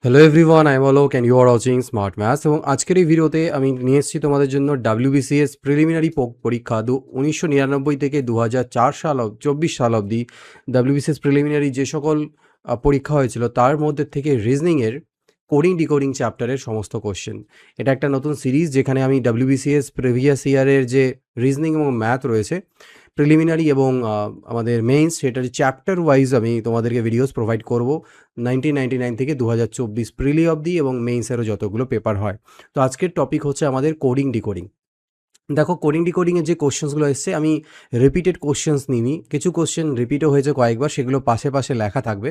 Hello everyone, I am Alok and you are watching smart maths. এবং আজকের এই ভিডিওতে আমি নিয়ে এসেছি তোমাদের জন্য ডাব্লিউবিসিএস প্রিলিমিনারি পরীক্ষা 1999 থেকে 2024 সাল অবধি ডাব্লিউবিসিএস প্রিলিমিনারি যে সকল পরীক্ষা হয়েছিল তার মধ্যে থেকে রিজনিংয়ের কোডিং ডিকোডিং চ্যাপ্টারের সমস্ত কোশ্চেন। এটা একটা নতুন সিরিজ যেখানে আমি ডাব্লিউবিসিএস প্রিভিয়াস ইয়ারের যে রিজনিং এবং ম্যাথ রয়েছে প্রিলিমিনারি এবং আমাদের মেইনস, সেটার চ্যাপ্টার ওয়াইজ আমি তোমাদেরকে ভিডিওস প্রোভাইড করব 1999 থেকে 2024 প্রিলি অবধি এবং মেইনসেরও যতগুলো পেপার হয়। তো আজকের টপিক হচ্ছে আমাদের কোডিং ডিকোডিং। দেখো, কোডিং ডিকোডিংয়ের যে কোশ্চেন্সগুলো এসছে, আমি রিপিটেড কোশ্চেন্স নিইনি, কিছু কোশ্চেন রিপিটও হয়েছে কয়েকবার, সেগুলো পাশে পাশে লেখা থাকবে।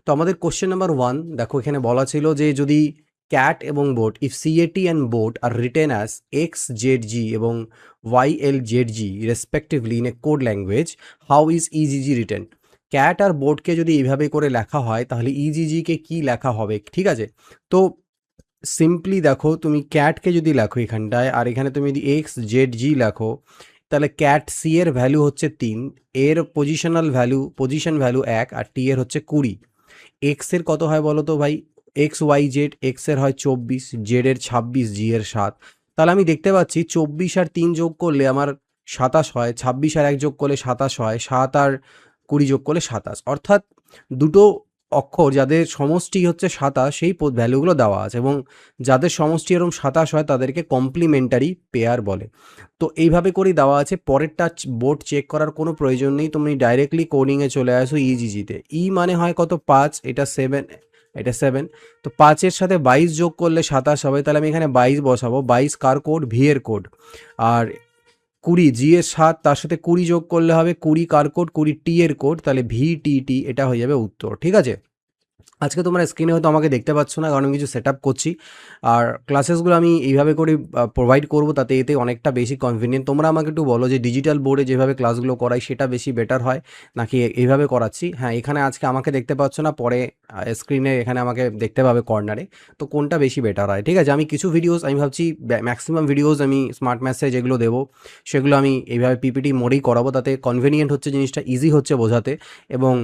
তো আমাদের কোশ্চেন নাম্বার 1, দেখো এখানে বলা ছিল যে যদি ক্যাট এবং boat, if CAT and boat are written as X Z G এবং Y L Z G respectively in a code language, how is egg written. Cat আর বোটকে যদি এইভাবে করে লেখা হয় তাহলে ইজিজিকে কি লেখা হবে, ঠিক আছে? তো সিম্পলি দেখো, তুমি ক্যাটকে যদি লেখো এখানটায়, আর এখানে তুমি যদি এক্স জেড জি লেখো, তাহলে ক্যাট সি এর ভ্যালু হচ্ছে 3, এর পজিশন ভ্যালু 1, আর টি এর হচ্ছে 20। এক্স এর কত হয় বলো তো ভাই? এক্স ওয়াই জেড, এক্স এর হয় 24, জেড এর 26, জি এর 7। তাহলে আমি দেখতে পাচ্ছি 24 আর 3 যোগ করলে আমার 27 হয়, 26 আর 1 যোগ করলে 27 হয়, 7 আর 20 যোগ করলে 27। অর্থাৎ দুটো অক্ষর যাদের সমষ্টি হচ্ছে 27 সেই ভ্যালুগুলো দেওয়া আছে, এবং যাদের সমষ্টি এরকম 27 হয় তাদেরকে কমপ্লিমেন্টারি পেয়ার বলে। তো এইভাবে করেই দেওয়া আছে। পরেরটা বোর্ড চেক করার কোনো প্রয়োজন নেই, তুমি ডাইরেক্টলি কোডিংয়ে চলে আসো ইজিজিতে। ই মানে হয় কত? 5, এটা 7, এটা 7। তো 5-এর সাথে 22 যোগ করলে 27 হবে, তাহলে আমি এখানে 22 বসাবো। 22 কার কোড? ভি এর কোড। আর 20 জি এর 7, তার সাথে 20 যোগ করলে হবে 20 কার কোড? 20 টি এর কোড, তাহলে ভি টি টি, এটা হয়ে যাবে উত্তর, ঠিক আছে? আজকে তোমরা স্ক্রিনে হয়তো আমাকে দেখতে পাচ্ছ না, কারণ আমি কিছু সেট আপ করছি। আর ক্লাসেসগুলো আমি এইভাবে করে প্রোভাইড করবো, তাতে এতে অনেকটা বেশি কনভিনিয়েন্ট। তোমরা আমাকে একটু বলো যে ডিজিটাল বোর্ডে যেভাবে ক্লাসগুলো করাই সেটা বেশি বেটার হয় নাকি এইভাবে করাচ্ছি। হ্যাঁ, এখানে আজকে আমাকে দেখতে পাচ্ছ না, পরে স্ক্রিনে এখানে আমাকে দেখতে পাবে কর্নারে। তো কোনটা বেশি বেটার হয়, ঠিক আছে? আমি কিছু ভিডিওস, আমি ভাবছি ম্যাক্সিমাম ভিডিওস আমি স্মার্ট ম্যাথসে যেগুলো দেবো সেগুলো আমি এইভাবে পিপিটি মোডেই করাবো, তাতে কনভিনিয়েন্ট হচ্ছে, জিনিসটা ইজি হচ্ছে বোঝাতে, এবং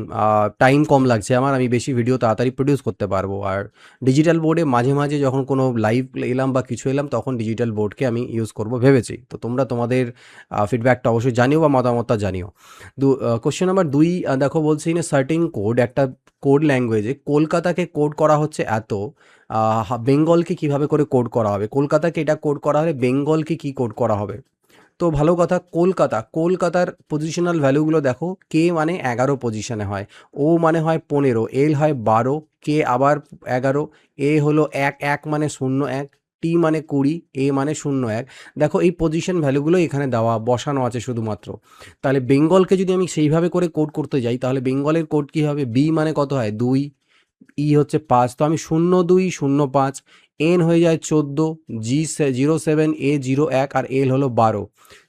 টাইম কম লাগছে আমার, আমি বেশি ভিডিও তাড়াতাড়ি প্রডিউস করতে পারবো। আর ডিজিটাল বোর্ডে মাঝে মাঝে যখন কোনো লাইভ এলাম বা কিছু এলাম, তখন ডিজিটাল বোর্ডকে আমি ইউজ করব ভেবেছি। তো তোমরা তোমাদের ফিডব্যাকটা অবশ্যই জানিও বা মতামতটা জানিও। কোশ্চেন নাম্বার 2, দেখো বলছি ইন এ সার্টিন কোড, একটা কোড ল্যাঙ্গুয়েজে কলকাতাকে কোড করা হচ্ছে এত, বেঙ্গলকে কিভাবে করে কোড করা হবে? কলকাতাকে এটা কোড করা হলে বেঙ্গলকে কি কোড করা হবে? তো ভালো কথা, কলকাতার পজিশনাল ভ্যালুগুলো দেখো। কে মানে 11 পজিশনে হয়, ও মানে হয় 15, এল হয় 12, কে আবার 11, এ হলো 1 মানে 01, টি মানে 20, এ মানে 01। দেখো এই পজিশন ভ্যালুগুলো এখানে দেওয়া বসানো আছে শুধুমাত্র। তাহলে বেঙ্গলকে যদি আমি সেইভাবে করে কোড করতে যাই, তাহলে বেঙ্গলের কোড কী হবে? বি মানে কত হয়? 2, ই হচ্ছে 5, তো আমি 0205, এন হয়ে যায় 14, জি 07, এ 01, আর এল হলো 12।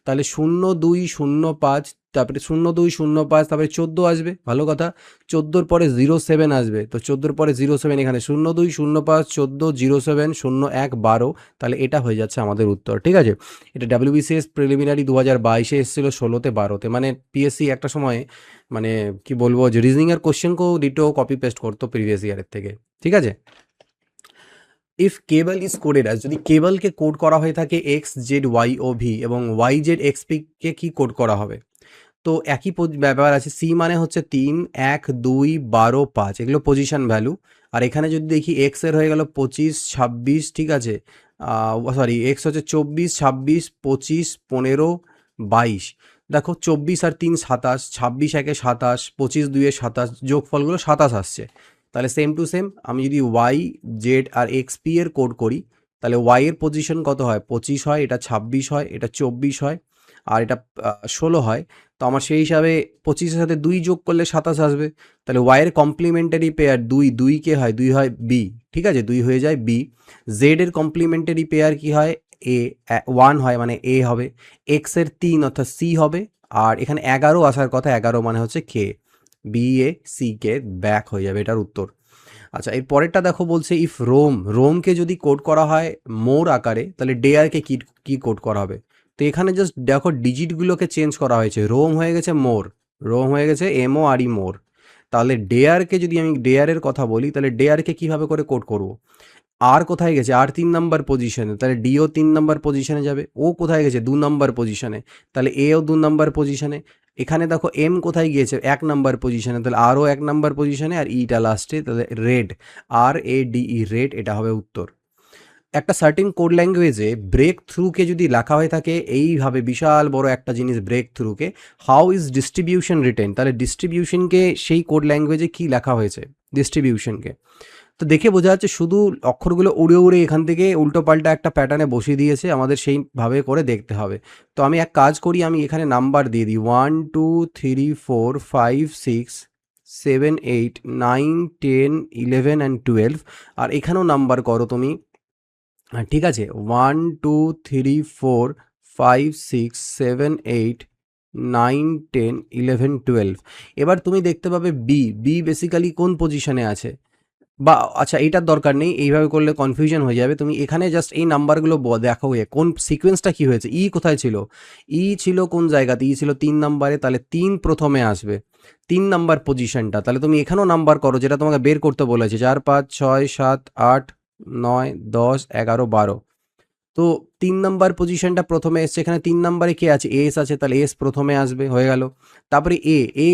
তাহলে 0205, তারপরে 0205, তারপরে 14 আসবে, ভালো কথা। 14-র পরে 07 আসবে, তো 14-র পরে 07, এখানে 0205, 14, 07, 01, 12। তাহলে এটা হয়ে যাচ্ছে আমাদের উত্তর, ঠিক আছে? এটা ডাব্লিউবিসিএস প্রিলিমিনারি 2022-এ এসেছিলো, 16-তে 12-তে, মানে পিএসসি একটা সময়, মানে কি বলবো, যে রিজনিংয়ের কোশ্চেনকেও ডিটো কপি পেস্ট করতো প্রিভিয়াস ইয়ারের থেকে, ঠিক আছে? If cable is coded as, যদি কেবলকে কোড করা হয়ে থাকে এক্স জেড ওয়াই ও ভি, এবং ওয়াই জেড এক্স পিকে কি কোড করা হবে? তো একই ব্যাপার আছে। সি মানে হচ্ছে 3, 1, 2, 12, 5, এগুলো পজিশন ভ্যালু। আর এখানে যদি দেখি এক্স এর হয়ে গেল 25, 26, ঠিক আছে? সরি, এক্স হচ্ছে 24, 26, 25, 15, 22। দেখো 24 আর 3 27, 26 একে 27, 25 2 27, যোগফলগুলো 27 আসছে। তাহলে সেম টু সেম আমি যদি ওয়াই জেড আর এক্স পি এর কোড করি, তাহলে ওয়াই এর পজিশন কত হয়? 25 হয়, এটা 26 হয়, এটা 24 হয়, আর এটা 16 হয়। তো আমার সেই হিসাবে 25-এর সাথে 2 যোগ করলে 27 আসবে। তাহলে ওয়াইয়ের কমপ্লিমেন্টারি পেয়ার 2, 2 কে হয়? 2 হয় বি, ঠিক আছে? 2 হয়ে যায় বি। জেড এর কমপ্লিমেন্টারি পেয়ার কি হয়? এ, 1 হয়, মানে এ হবে। এক্স এর 3, অর্থাৎ সি হবে। আর এখানে 11 আসার কথা, 11 মানে হচ্ছে K, B A C K, back হয়ে যাবে এটার উত্তর। আচ্ছা, এর পরেরটা দেখো বলছে ইফ রোমকে যদি কোড করা হয় মোর আকারে, তাহলে ডেয়ারকে কি কি কোড করা হবে? তো এখানে জাস্ট দেখো ডিজিটগুলোকে চেঞ্জ করা হয়েছে, রোম হয়ে গেছে মোর, রোম হয়ে গেছে এমও আর ই মোর। তাহলে ডেয়ারকে যদি আমি ডেয়ারের কথা বলি, তাহলে ডেয়ারকে কীভাবে করে কোড করব? আর কোথায় গেছে? আর 3 নাম্বার পজিশনে, তাহলে ডিও 3 নাম্বার পজিশনে যাবে। ও কোথায় গেছে? 2 নাম্বার পজিশনে, তাহলে এও 2 নাম্বার পজিশনে। এখানে দেখো এম কোথায় গিয়েছে? 1 নাম্বার পজিশনে, তাহলে আরও 1 নাম্বার পজিশনে, আর ইটা লাস্টে, তাহলে রেড, RADE, রেড, এটা হবে উত্তর। একটা সার্টিন কোড ল্যাঙ্গুয়েজে ব্রেক থ্রুকে যদি লেখা হয়ে থাকে এইভাবে, বিশাল বড় একটা জিনিস ব্রেক থ্রুকে, হাউ ইজ ডিস্ট্রিবিউশন রিটেন, তাহলে ডিস্ট্রিবিউশনকে সেই কোড ল্যাঙ্গুয়েজে কী লেখা হয়েছে? ডিস্ট্রিবিউশনকে তো দেখে বোঝা যাচ্ছে শুধু অক্ষরগুলো উড়ে উড়ে এখান থেকে উল্টো পাল্টা একটা প্যাটার্নে বসিয়ে দিয়েছে, আমাদের সেইভাবে করে দেখতে হবে। তো আমি এক কাজ করি, আমি এখানে নাম্বার দিয়ে দিই 1 2 3 4 5 6 7 8 9 10 11 অ্যান্ড 12, আর এখানেও নাম্বার করো তুমি। ঠিক আছে, 1 2 3 4 5 6 7 8 9 10 11 12। এবার তুমি দেখতে পাবে বি বেসিক্যালি কোন পজিশনে আছে, বা আচ্ছা এটার দরকার নেই, এইভাবে করলে কনফিউশন হয়ে যাবে। তুমি এখানে জাস্ট এই নাম্বারগুলো দেখো কোন সিকোয়েন্সটা কী হয়েছে। কোথায় ছিল? ছিল কোন জায়গাতে? ছিল 3 নাম্বারে, তাহলে 3 প্রথমে আসবে, 3 নাম্বার পজিশনটা। তাহলে তুমি এখানেও নাম্বার করো, যেটা তোমাকে বের করতে বলেছে, 4 5 6 7 8 9 10 11 12। তো 3 নাম্বার পজিশনটা প্রথমে এসছে, এখানে 3 নাম্বারে কে আছে? এস আছে, তাহলে এস প্রথমে আসবে, হয়ে গেল। তারপরে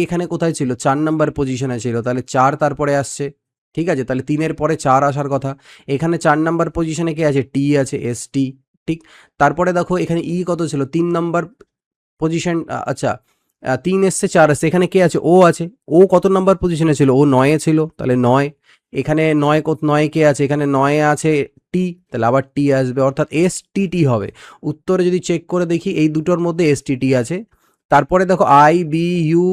এখানে কোথায় ছিল? 4 নাম্বার পজিশনে ছিল, তাহলে 4 তারপরে আসছে, ঠিক আছে, তাহলে 3-এর পরে 4 আসার কথা। এখানে 4 নাম্বার পজিশনে কে আছে? টি আছে, ST, ঠিক। তারপরে দেখো এখানে কত ছিল? 3 নাম্বার পজিশন, আচ্ছা 3 এসছে, 4 এসছে, এখানে কে আছে? ও আছে। ও কত নাম্বার পজিশনে ছিল? ও 9-এ ছিল, তাহলে 9। এখানে 9 কে আছে? এখানে 9-এ আছে টি, তাহলে আবার টি আসবে, অর্থাৎ STT হবে। উত্তরে যদি চেক করে দেখি এই দুটোর মধ্যে STT আছে। তারপরে দেখো IBU,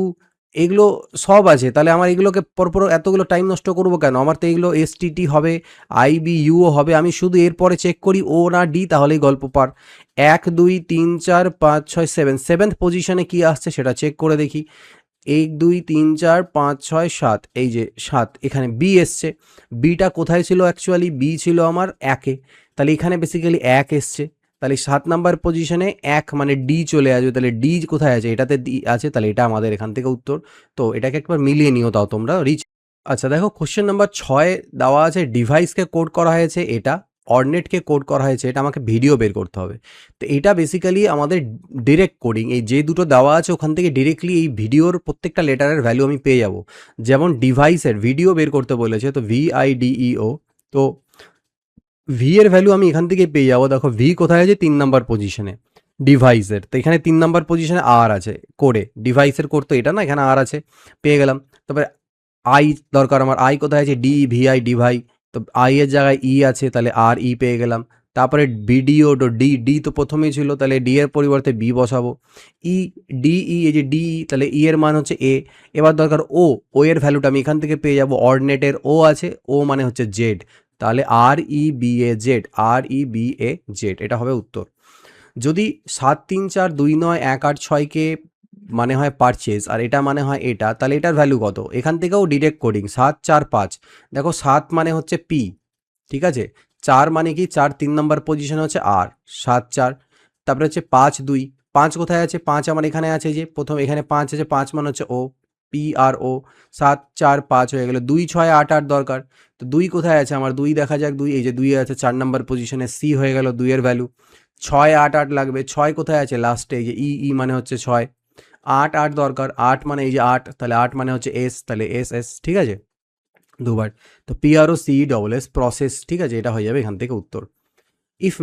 এগুলো সব আছে, তাহলে আমার এগুলোকে পরপর এতগুলো টাইম নষ্ট করবো কেন? আমার তো এগুলো STT হবে, IBUও হবে। আমি শুধু এরপরে চেক করি ও না ডি, তাহলেই গল্প পার। 1 2 3 4 5 6 7, সেভেন্থ পজিশনে কি আসছে সেটা চেক করে দেখি। 1 2 3 4 5 6 7, এই যে 7, এখানে বি এসছে। বিটা কোথায় ছিল? অ্যাকচুয়ালি বি ছিল আমার 1-এ, তাহলে এখানে বেসিক্যালি 1 এসছে, তাহলে 7 নাম্বার পজিশনে 1 মানে ডি চলে আসবে। তাহলে ডি কোথায় আছে? এটাতে ডি আছে, তাহলে এটা আমাদের এখান থেকে উত্তর। তো এটাকে একবার মিলিয়ে নিও, তাও তোমরা রিচ। আচ্ছা দেখো, কোশ্চেন নাম্বার 6 দেওয়া আছে ডিভাইসকে কোড করা হয়েছে এটা, অর্নেটকে কোড করা হয়েছে এটা, আমাকে ভিডিও বের করতে হবে। তো এটা বেসিক্যালি আমাদের ডিরেক্ট কোডিং, এই যে দুটো দেওয়া আছে ওখান থেকে ডিরেক্টলি এই ভিডিওর প্রত্যেকটা লেটারের ভ্যালু আমি পেয়ে যাব। যেমন ডিভাইসের ভিডিও বের করতে বলেছে, তো VIDEO, তো ভি এর ভ্যালু আমি এখান থেকে পেয়ে যাবো। দেখো ভি কোথায় আছে? 3 নাম্বার পজিশনে ডিভাইসের, তো এখানে 3 নাম্বার পজিশনে আর আছে কোডে, ডিভাইসের কোড তো এটা না, এখানে আর আছে, পেয়ে গেলাম। তারপরে আই দরকার আমার, আই কোথায় আছে? DVI, ডিভাই, তো আই এর জায়গায় আছে, তাহলে RE পেয়ে গেলাম। তারপরে বিডিও, তো ডি তো প্রথমেই ছিল, তাহলে ডি এর পরিবর্তে বি বসাবো। DE, এই যে DE, তাহলে এর মান হচ্ছে এ। এবার দরকার ও এর ভ্যালুটা আমি এখান থেকে পেয়ে যাবো, অর্ডিনেটের ও আছে, ও মানে হচ্ছে জেড, তাহলে REBAZ, এটা হবে উত্তর। যদি 7 3 4 2 9 1 8 6-কে মানে হয় পারচেজ, আর এটা মানে হয় এটা, তাহলে এটার ভ্যালু কত? এখান থেকেও ডিরেক্ট কোডিং, 7 4 5। দেখো 7 মানে হচ্ছে পি, ঠিক আছে, 4 মানে কি? 4 3 নাম্বার পজিশন হচ্ছে আর, 7 4। তারপরে হচ্ছে 5 2, 5 কোথায় আছে? 5 আমার এখানে আছে, যে প্রথম এখানে 5 আছে, 5 মানে হচ্ছে ও, PRO। 7 4 5 হয়ে গেল। 2 6 8 8 দরকার, তো 2 কোথায় আছে আমার? 2 দেখা যাক, 2 এই যে 2 আছে 4 নাম্বার পজিশনে, সি হয়ে গেল 2 এর ভ্যালু। 6 8 8 লাগবে, 6 কোথায় আছে? লাস্টে, এই যে মানে হচ্ছে 6। 8 8 দরকার, 8 মানে এই যে 8, তাহলে 8 মানে হচ্ছে এস, তাহলে এস, ঠিক আছে, দুবার। তো PROCESS, প্রসেস, ঠিক আছে, এটা হয়ে যাবে এখান থেকে উত্তর। ইফ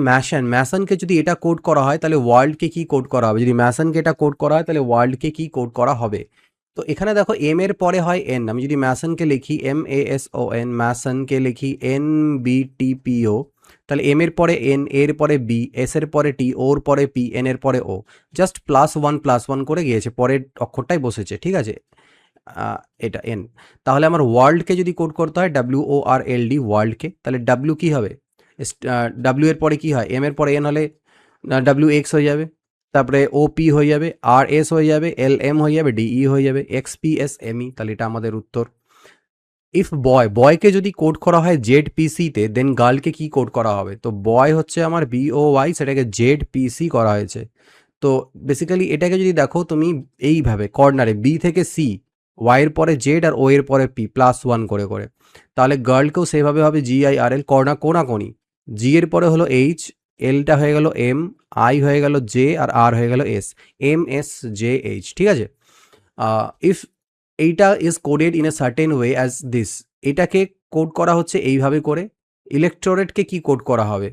ম্যাসনকে যদি এটা কোড করা হয়, তাহলে ওয়ার্ল্ডকে কি কোড করা হবে? যদি ম্যাসনকে এটা কোড করা হয়, তাহলে ওয়ার্ল্ডকে কি কোড করা হবে? তো এখানে দেখো এম এর পরে হয় এন, আমি যদি ম্যাসনকে লিখি MASON, ম্যাসনকে লিখি NBTPO, তাহলে এম এর পরে এন, এর পরে বি, এস এর পরে টি, ওর পরে পি, এন এর পরে ও, জাস্ট +1 করে গিয়েছে, পরের অক্ষরটাই বসেছে, ঠিক আছে। এটা এন। তাহলে আমার ওয়ার্ল্ডকে যদি কোড করতে হয়, WORLD, ওয়ার্ল্ডকে, তাহলে ডাব্লিউ কি হবে? ডাব্লিউ এর পরে কি হয়? এম এর পরে এন হলে WX হয়ে যাবে, তারপরে OP হয়ে যাবে, RS হয়ে যাবে, LM হয়ে যাবে, DE হয়ে যাবে, XPSME, তাহলে এটা আমাদের উত্তর। ইফ বয়কে যদি কোড করা হয় ZPC-তে, দেন গার্লকে কি কোড করা হবে? তো বয় হচ্ছে আমার BOY, সেটাকে ZPC করা হয়েছে। তো বেসিক্যালি এটাকে যদি দেখো তুমি এইভাবে কর্নারে, বি থেকে সি, ওয়াই এর পরে জেড আর ও এর পরে পি +1 করে করে। তাহলে গার্লকেও সেভাবে হবে GIRL, কোনাকোনি। জি এর পরে হলো এইচ, এলটা হয়ে গেল এম, আই হয়ে গেল জে, আর আর হয়ে গেল এস, MSJH, ঠিক আছে। ইফ এইটা is coded in a certain way as this, এটাকে কোড করা হচ্ছে এইভাবে করে। ইলেকট্রোরেটকে কি কোড করা হবে,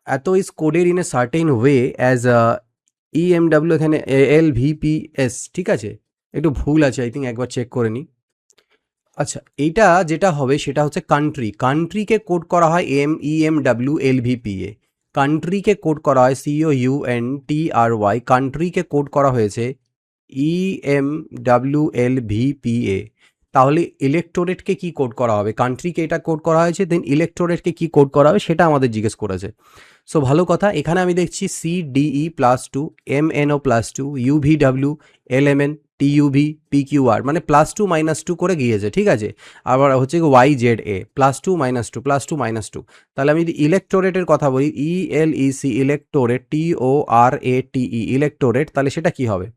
এত is coded in a certain way as EMW, এখানে LVPS, ঠিক আছে। একটু ভুল আছে আই থিঙ্ক, একবার চেক করে নিই। আচ্ছা, এইটা যেটা হবে সেটা হচ্ছে কান্ট্রিকে কোড করা হয় MEMWLVPA, কান্ট্রিকে কোড করা হয় COUNTRY, কান্ট্রিকে কোড করা হয়েছে EMWLVPA। তাহলে ইলেকটোরেটকে কি কোড করা হবে, কান্ট্রিকে এটা কোড করা হয়েছে, দেন ইলেকটোরেটকে কি কোড করা হবে সেটা আমাদের জিজ্ঞেস করেছে। সো ভালো কথা, এখানে আমি দেখছি CDE +2, MNO +2, UVW, LMN, TUV, PQR, মানে +2 -2 করে গিয়েছে, ঠিক আছে। আবার হচ্ছে YZA +2 -2 +2 -2। তাহলে আমি যদি ইলেকটোরেটের কথা বলি, ELEC ইলেকটোরেট, TORATE ইলেকটোরেট, তাহলে সেটা কি হবে।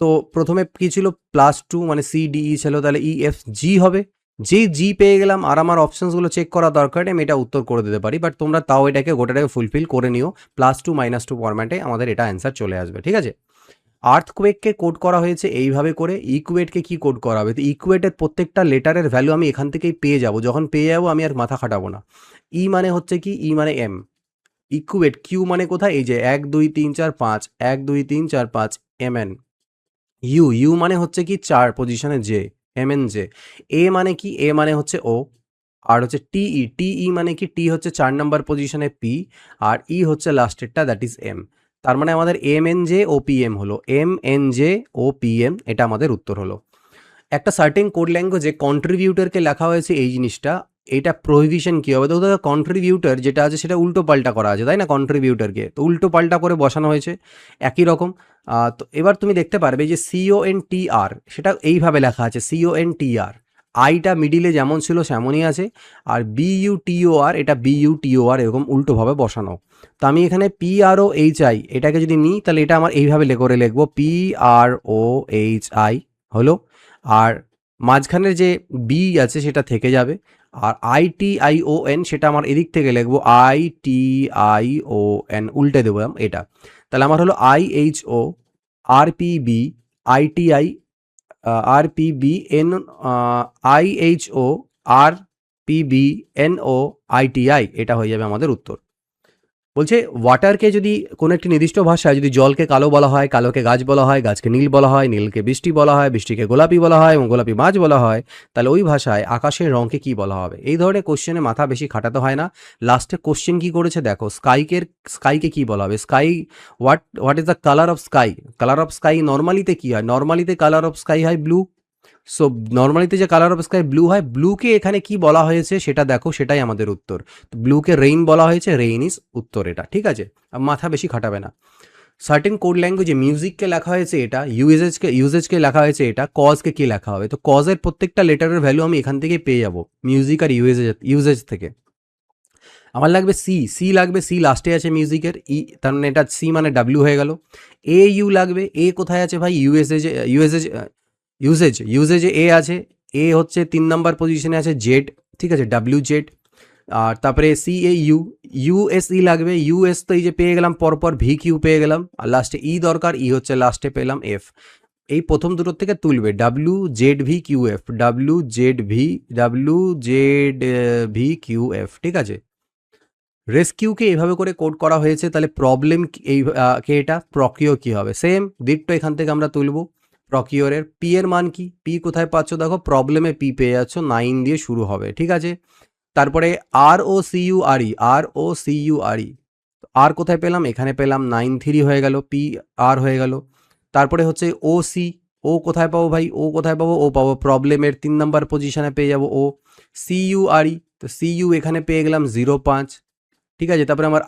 তো প্রথমে কি ছিল, +2 মানে CDE ছিল, তাহলে EFG হবে। যেই জি পেয়ে গেলাম আর আমার অপশনসগুলো চেক করা দরকার নেই, আমি এটা উত্তর করে দিতে পারি, বাট তোমরা তাও এটাকে গোটাটাকে ফুলফিল করে নিও। +2 -2 ফরম্যাটে আমাদের এটা অ্যান্সার চলে আসবে, ঠিক আছে। আর্থকোয়েককে কোড করা হয়েছে এইভাবে করে। ইকুয়েটকে কি কোড করা হবে, তো ইকুয়েটের প্রত্যেকটা লেটারের ভ্যালু আমি এখান থেকেই পেয়ে যাব, যখন পেয়ে যাবো আমি আর মাথা খাটাবো না। মানে হচ্ছে কি, মানে এম। ইকুয়েট, কিউ মানে কোথায়, এই যে 1 2 3 4 5, 1 2 3 4 5, MN। ইউ মানে হচ্ছে কি 4 পজিশনে জে, MNJ। মানে কি, মানে হচ্ছে ও। আর হচ্ছে টিই মানে কি, টি হচ্ছে 4 নাম্বার পজিশনে পি, আর হচ্ছে লাস্টেরটা, দ্যাট ইজ এম। তার মানে আমাদের MNJOPM হলো, MNJOPM, এটা আমাদের উত্তর হলো। একটা সার্টেন কোড ল্যাঙ্গুয়েজে কন্ট্রিবিউটরকে লেখা হয়েছে এই জিনিসটা, এটা প্রোহিবিশন কী হবে, তো কন্ট্রিবিউটর যেটা আছে সেটা উল্টো পাল্টা করা আছে, তাই না, কন্ট্রিবিউটরকে তো উল্টো পাল্টা করে বসানো হয়েছে একই রকম। তো এবার তুমি দেখতে পারবে যে CONTR সেটা এইভাবে লেখা আছে, CONTR, আইটা মিডিলে যেমন ছিল সেমনই আছে, আর BUTOR এটা BUTOR এরকম উল্টোভাবে বসানো। তো আমি এখানে PROHI এটাকে যদি নিই, তাহলে এটা আমার এইভাবে করে লিখবো, PROHI হলো। আর মাঝখানের যে বি আছে সেটা থেকে যাবে, আর ITION সেটা আমার এদিক থেকে লিখবো ITION, উল্টে দেবো এটা। তাহলে আমার হলো IHO RPB ITI RPBN IHO RPBNO ITI, এটা হয়ে যাবে আমাদের উত্তর। বলছে ওয়াটারকে যদি কোনো একটি নির্দিষ্ট ভাষায় যদি জলকে কালো বলা হয়, কালোকে গাছ বলা হয়, গাছকে নীল বলা হয়, নীলকে বৃষ্টি বলা হয়, বৃষ্টিকে গোলাপি বলা হয় এবং গোলাপি মাছ বলা হয়, তাহলে ওই ভাষায় আকাশের রঙকে কি বলা হবে। এই ধরনের কোশ্চেনে মাথা বেশি খাটাতে হয় না। লাস্টে কোশ্চেন কি করেছে দেখো, স্কাইকে কি বলা হবে, sky what is the colour of sky. Colour of sky নর্মালিতে কি হয়, নর্মালিতে কালার অফ স্কাই হয় ব্লু। সো নর্মালিতে যে কালার অফ স্কাই ব্লু হয়, ব্লুকে এখানে কি বলা হয়েছে সেটা দেখো, সেটাই আমাদের উত্তর। তো ব্লুকে রেইন বলা হয়েছে, রেইন ইজ উত্তর এটা, ঠিক আছে। মাথা বেশি খাটাবে না। সার্টেন কোড ল্যাঙ্গুয়েজে মিউজিককে লেখা হয়েছে এটা, ইউজেজকে লেখা হয়েছে এটা, কজকে কি লেখা হবে, তো কজের প্রত্যেকটা লেটারের ভ্যালু আমি এখান থেকে পেয়ে যাব মিউজিক আর ইউজেজ থেকে। আমার লাগবে সি লাগবে, সি লাস্টে আছে মিউজিকের, তার মানে এটা সি মানে ডাব্লিউ হয়ে গেল। ইউ লাগবে, কোথায় আছে ভাই, ইউজেজে আছে, হচ্ছে 3 নাম্বার পজিশনে আছে, জেড, ঠিক আছে, WZ। আর তারপরে ইউএসই লাগবে, ইউএস তো এই যে পেয়ে গেলাম পরপর, VQ পেয়ে গেলাম, আর লাস্টে দরকার, হচ্ছে লাস্টে পেলাম এফ। এই প্রথম দুটোর থেকে তুলবে WZVQF, WZVQF, ঠিক আছে। রেস্কিউকে এইভাবে করে কোড করা হয়েছে, তাহলে প্রবলেম এই কে এটা প্রকিওর কি হবে, সেম দিকটা এখান থেকে আমরা তুলব। প্রকিওরের পি এর মান কি, পি কোথায় পাচ্ছ দেখো, প্রবলেমে পি পেয়ে যাচ্ছ, 9 দিয়ে শুরু হবে, ঠিক আছে। তারপরে ROCURE, আর কোথায় পেলাম, এখানে পেলাম, 9 3 হয়ে গেল, PR হয়ে গেল। তারপরে হচ্ছে ও কোথায় পাবো ভাই, ও কোথায় পাবো, ও পাবো প্রবলেমের 3 নাম্বার পজিশনে পেয়ে যাবো CURE, তো CU এখানে পেয়ে গেলাম 0 5, ঠিক আছে। তারপরে আমার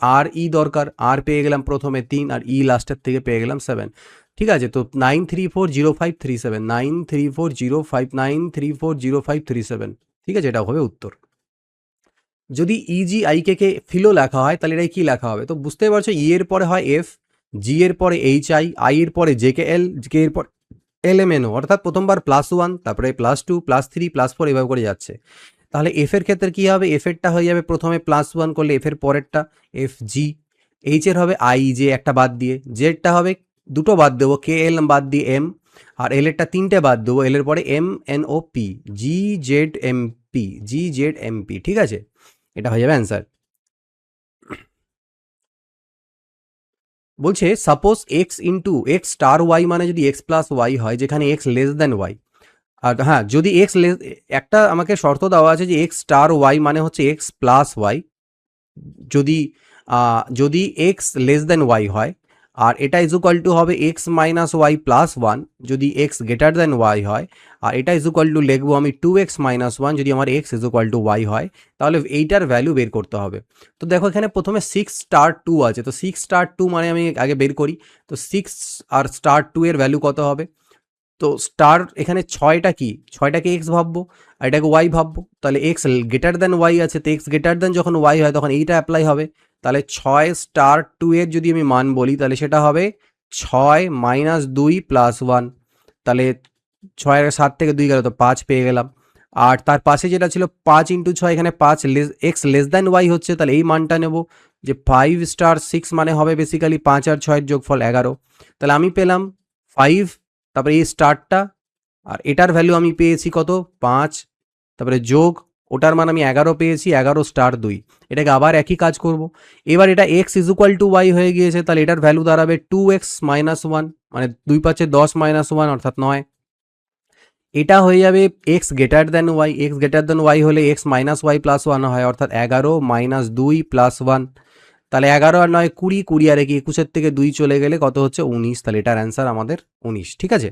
দরকার, পেয়ে গেলাম প্রথমে 3, আর লাস্টের থেকে পেয়ে গেলাম 7, ঠিক আছে। তো 9340537, 9340537, ঠিক আছে, এটা হবে উত্তর। যদি EGIK ফিলো লেখা হয়, তাহলে এটা কি লেখা হবে, তো বুঝতেই পারছো, এর পরে হয় F, জি এর পরে HI, এর পরে JKL, কে এর পরে LMNO, অর্থাৎ প্রথমবার +1, তারপরে +2, +3, +4 এভাবে করে যাচ্ছে। তাহলে F এর ক্ষেত্রে কী হবে, F এরটা হয়ে যাবে প্রথমে +1 করলে F এর পরেরটা FG, H এর হবে IJ একটা বাদ দিয়ে, Z টা হবে দুটো বাদ দেবো, KL বাদ দিয়ে M, আর L এরটা তিনটে বাদ দেবো, L এর পরে MNOP, GZMP, GZMP, ঠিক আছে? এটা হয়ে যাবে অ্যান্সার। বলছে suppose X into X star Y মানে যদি এক্স প্লাস ওয়াই হয়, যেখানে এক্স লেস দেন ওয়াই। আর হ্যাঁ, যদি এক্স লেস, একটা আমাকে শর্ত দেওয়া আছে যে এক্স স্টার ওয়াই মানে হচ্ছে এক্স প্লাস ওয়াই, যদি যদি এক্স লেস দেন ওয়াই হয়, আর এটা ইজ ইকুয়াল টু হবে X minus Y plus one যদি এক্স গ্রেটার দেন ওয়াই হয়, আর এটা ইজ ইকুয়াল টু লিখবো আমি 2x মাইনাস ওয়ান যদি আমার X is equal to Y হয়, তাহলে এইটার ভ্যালু বের করতে হবে। তো দেখো এখানে প্রথমে 6*2 আছে, তো 6*2 মানে আমি আগে বের করি, তো 6 আর *2 এর ভ্যালু কত হবে? তো স্টার এখানে ছয়টা কি, ছয়টাকে এক্স ভাববো আর এটাকে ওয়াই ভাববো, তাহলে এক্স গ্রেটার দেন ওয়াই আছে, তো এক্স গ্রেটার দেন যখন ওয়াই হয় তখন এইটা অ্যাপ্লাই হবে। তাহলে 6*2 এর যদি আমি মান বলি তাহলে সেটা হবে 6 মাইনাস 2 প্লাস 1, তাহলে 6 7 থেকে 2 গেল তো 5 পেয়ে গেলাম। আর তার পাশে যেটা ছিল 5 × 6, এখানে 5 এক্স লেস দ্যান ওয়াই হচ্ছে, তাহলে এই মানটা নেব যে 5*6 মানে হবে বেসিক্যালি 5 আর 6 এর যোগফল 11, তাহলে আমি পেলাম 5, তারপরে এই স্টারটা, আর এটার ভ্যালু আমি পেয়েছি কত 5, তারপরে যোগ ওটার মান আমি 11 পেয়েছি, 11*2, এটাকে আবার একই কাজ করব। এবার এটা X is equal to Y হয়ে গিয়েছে, তাহলে এটার ভ্যালু দাঁড়াবে 2x মাইনাস 1, মানে 2×5 = 10 - 1 অর্থাৎ 9। এটা হয়ে যাবে X greater than Y, X greater than Y হলে এক্স মাইনাস ওয়াই প্লাস 1 হয়, অর্থাৎ 11 মাইনাস 2 প্লাস 1, তাহলে 11 আর 9 20, 20 আর 21 থেকে 2 চলে গেলে কত হচ্ছে 19, তাহলে এটার অ্যান্সার আমাদের 19, ঠিক আছে?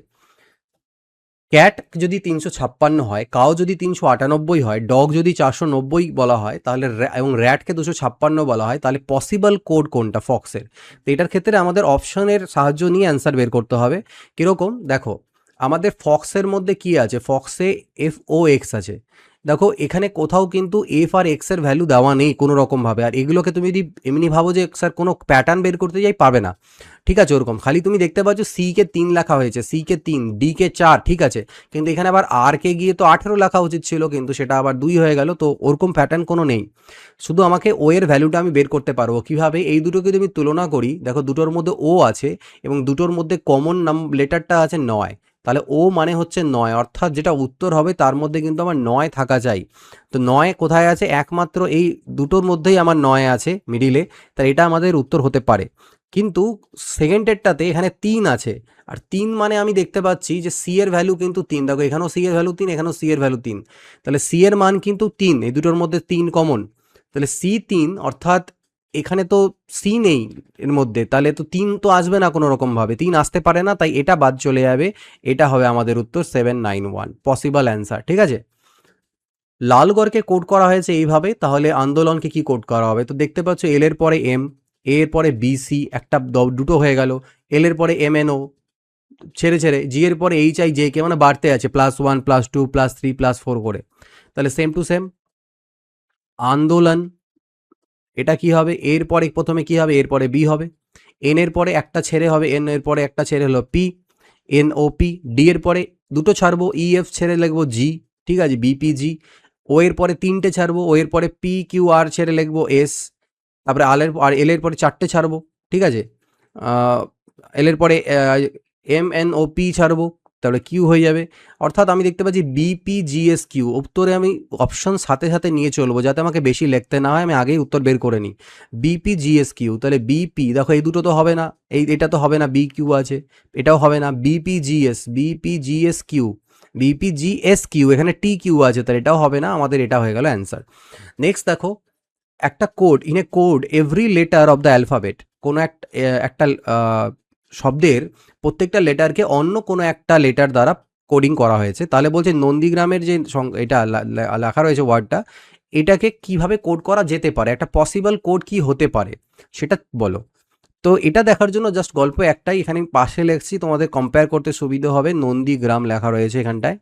ক্যাট যদি 356 হয়, কাউ যদি 398 হয়, ডগ যদি 490 বলা হয়, তাহলে এবং র্যাটকে 256 বলা হয়, তাহলে পসিবল কোড কোনটা ফক্সের? তো এটার ক্ষেত্রে আমাদের অপশনের সাহায্য নিয়ে অ্যান্সার বের করতে হবে। কীরকম দেখো, আমাদের ফক্সের মধ্যে কি আছে, ফক্সে FOX আছে। দেখো এখানে কোথাও কিন্তু এফ আর এক্সের ভ্যালু দেওয়া নেই কোনো রকমভাবে, আর এগুলোকে তুমি যদি এমনি ভাবো যে স্যার কোনো প্যাটার্ন বের করতে যাই পাবে না, ঠিক আছে? ওরকম খালি তুমি দেখতে পাচ্ছ সি কে 3 লেখা হয়েছে, সি কে 3, ডি কে 4, ঠিক আছে, কিন্তু এখানে আবার আর কে গিয়ে তো 18 লেখা উচিত ছিল, কিন্তু সেটা আবার 2 হয়ে গেল, তো ওরকম প্যাটার্ন কোনো নেই। শুধু আমাকে ও এর ভ্যালুটা আমি বের করতে পারবো কিভাবে, এই দুটোকে যদি আমি তুলনা করি, দেখো দুটোর মধ্যে ও আছে এবং দুটোর মধ্যে কমন লেটারটা আছে 9, তাহলে ও মানে হচ্ছে 9, অর্থাৎ যেটা উত্তর হবে তার মধ্যে কিন্তু আমার 9 থাকা চাই। তো 9 কোথায় আছে, একমাত্র এই দুটোর মধ্যেই আমার 9 আছে মিডিলে, তাই এটা আমাদের উত্তর হতে পারে। কিন্তু সেকেন্ডেরটাতে এখানে 3 আছে, আর 3 মানে আমি দেখতে পাচ্ছি যে সি এর ভ্যালু কিন্তু 3, দেখো এখানেও সি এর ভ্যালু 3, এখানেও সি এর ভ্যালু 3, তাহলে সি এর মান কিন্তু 3, এই দুটোর মধ্যে 3 কমন, তাহলে সি 3, অর্থাৎ এখানে তো সি নেই এর মধ্যে, তাহলে তো 3 তো আসবে না কোনো রকমভাবে, 3 আসতে পারে না, তাই এটা বাদ চলে যাবে। এটা হবে আমাদের উত্তর 791, পসিবল অ্যান্সার, ঠিক আছে? লালগড়কে কোড করা হয়েছে এইভাবে, তাহলে আন্দোলনকে কি কোড করা হবে? তো দেখতে পাচ্ছ এল এর পরে এম, এ এর পরে বিসি, একটা দুটো হয়ে গেল, এল এর পরে MNO, ছেড়ে ছেড়ে, জি এর পরে HIJK, মানে বাড়তে আছে +1 +2 +3 +4 করে, তাহলে সেম টু সেম আন্দোলন, এটা কি হবে, এর পরে প্রথমে কি হবে, এর পরে বি হবে, এন এর পরে একটা ছেড়ে হবে, এন এর পরে একটা ছেড়ে হলো পি, NOP, ডি এর পরে দুটো ছাড়বো, EF ছেড়ে লিখবো জি, ঠিক আছে, BPG, ও এর পরে তিনটে ছাড়বো, ও এর পরে PQR ছেড়ে লিখবো S, তারপরে আর এল এর পরে চারটে ছাড়বো, ঠিক আছে, এল এর পরে MNOP ছাড়বো, তাহলে কিউ হয়ে যাবে, অর্থাৎ আমি দেখতে পাচ্ছি BPGSQ। উত্তরে আমি অপশন সাথে সাথে নিয়ে চলবো যাতে আমাকে বেশি লিখতে না হয়, আমি আগেই উত্তর বের করে নিই। BPGSQ, তাহলে BP, দেখো এই দুটো তো হবে না, এটা তো হবে না, BQ আছে, এটাও হবে না, BPGSQ, এখানে TQ আছে, তাহলে এটাও হবে না, আমাদের এটা হয়ে গেল অ্যান্সার। নেক্সট দেখো, একটা code, in a code every letter of the alphabet, কোনো একটা শব্দের প্রত্যেকটা লেটারকে অন্য কোনো একটা লেটার দ্বারা কোডিং করা হয়েছে, তাহলে বলছে নন্দীগ্রামের যে এটা লেখা রয়েছে ওয়ার্ডটা, এটাকে কিভাবে কোড করা যেতে পারে, একটা পসিবল কোড কি হতে পারে সেটা বলো। তো এটা দেখার জন্য জাস্ট গল্প একটাই, এখানে পাশে লিখছি, তোমাদের কম্পেয়ার করতে সুবিধা হবে, নন্দীগ্রাম লেখা রয়েছে এখানটায়,